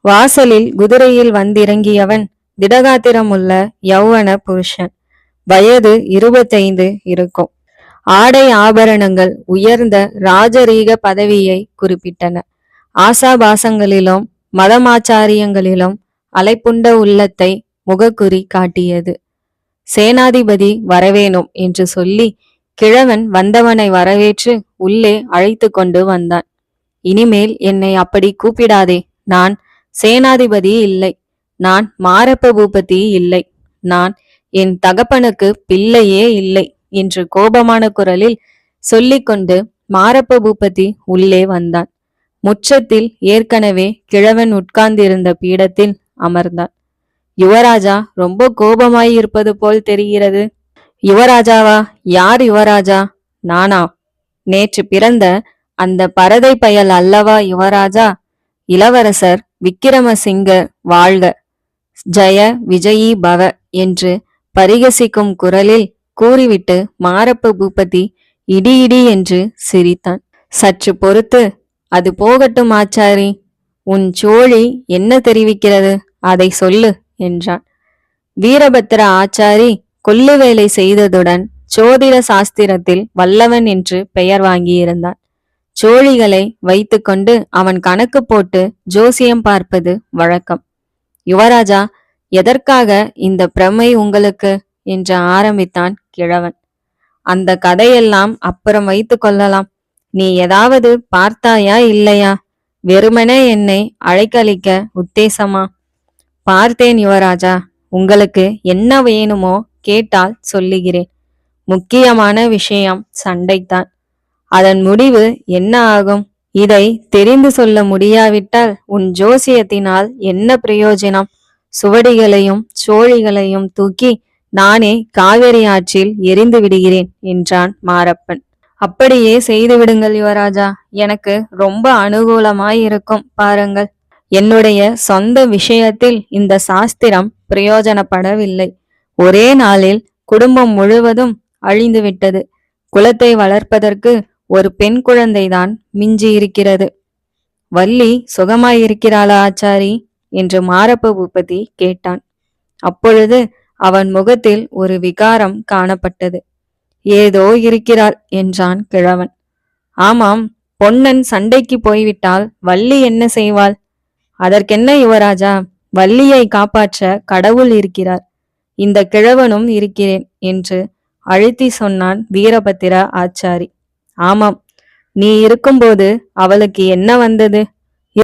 வாசலில் குதிரையில் வந்திறங்கியவன் திடகாத்திரமுள்ள யௌவன புருஷன். வயது 25 இருக்கும். ஆடை ஆபரணங்கள் உயர்ந்த ராஜரீக பதவியை குறிப்பிட்டன. ஆசாபாசங்களிலும் மதமாச்சாரியங்களிலும் அலைப்புண்ட உள்ளத்தை முகக்குறி காட்டியது. சேனாதிபதி வரவேணும் என்று சொல்லி கிழவன் வந்தவனை வரவேற்று உள்ளே அழைத்து கொண்டு வந்தான். இனிமேல் என்னை அப்படி கூப்பிடாதே. நான் சேனாதிபதி இல்லை. நான் மாரப்ப பூபதி இல்லை. நான் என் தகப்பனுக்கு பிள்ளையே இல்லை என்று கோபமான குரலில் சொல்லிக்கொண்டு மாரப்ப பூபதி உள்ளே வந்தான். முற்றத்தில் ஏற்கனவே கிழவன் உட்கார்ந்திருந்த பீடத்தில் அமர்ந்தான். யுவராஜா ரொம்ப கோபமாயிருப்பது போல் தெரிகிறது. யுவராஜாவா? யார் யுவராஜா? நானா? நேற்று பிறந்த அந்த பரதை பயல் அல்லவா யுவராஜா? இளவரசர் விக்கிரமசிங்கர் வாழ்க, ஜெய விஜயீ பவ என்று பரிகசிக்கும் குரலில் கூறிவிட்டு மாரப்ப பூபதி இடி இடி என்று சிரித்தான். சற்று பொறுத்து, அது போகட்டும் ஆச்சாரி, உன் சோழி என்ன தெரிவிக்கிறது, அதை சொல்லு என்றான். வீரபத்திர ஆச்சாரி கொல்லு வேலை செய்ததுடன் சோதிட சாஸ்திரத்தில் வல்லவன் என்று பெயர் வாங்கியிருந்தான். சோழிகளை வைத்துக்கொண்டு அவன் கணக்கு போட்டு ஜோசியம் பார்ப்பது வழக்கம். யுவராஜா, எதற்காக இந்த பிரமை உங்களுக்கு என்று ஆரம்பித்தான் கிழவன். அந்த கதையெல்லாம் அப்புறம் வைத்து கொள்ளலாம். நீ ஏதாவது பார்த்தாயா இல்லையா? வெறுமனே என்னை அழைக்கழிக்க உத்தேசமா? பார்த்தேன் யுவராஜா. உங்களுக்கு என்ன வேணுமோ கேட்டால் சொல்லுகிறேன். முக்கியமான விஷயம் சண்டைத்தான். அதன் முடிவு என்ன ஆகும்? இதை தெரிந்து சொல்ல முடியாவிட்டால் உன் ஜோசியத்தினால் என்ன பிரயோஜனம்? சுவடிகளையும் சோழிகளையும் தூக்கி நானே காவிரி ஆற்றில் எரிந்து விடுகிறேன் என்றான் மாரப்பன். அப்படியே செய்து விடுங்கள் யுவராஜா. எனக்கு ரொம்ப அனுகூலமாயிருக்கும் பாருங்கள். என்னுடைய சொந்த விஷயத்தில் இந்த சாஸ்திரம் பிரயோஜனப்படவில்லை. ஒரே நாளில் குடும்பம் முழுவதும் அழிந்துவிட்டது. குலத்தை வளர்ப்பதற்கு ஒரு பெண் குழந்தைதான் மிஞ்சி இருக்கிறது. வள்ளி சுகமாயிருக்கிறாளா ஆச்சாரி என்று மாரப்ப பூபதி கேட்டான். அப்பொழுது அவன் முகத்தில் ஒரு விகாரம் காணப்பட்டது. ஏதோ இருக்கிறாள் என்றான் கிழவன். ஆமாம், பொன்னன் சண்டைக்கு போய்விட்டால் வள்ளி என்ன செய்வாள்? அதற்கென்ன யுவராஜா, வள்ளியை காப்பாற்ற கடவுள் இருக்கிறார், இந்த கிழவனும் இருக்கிறேன் என்று அழுத்தி சொன்னான் வீரபத்திர ஆச்சாரி. ஆமாம், நீ இருக்கும்போது அவளுக்கு என்ன வந்தது?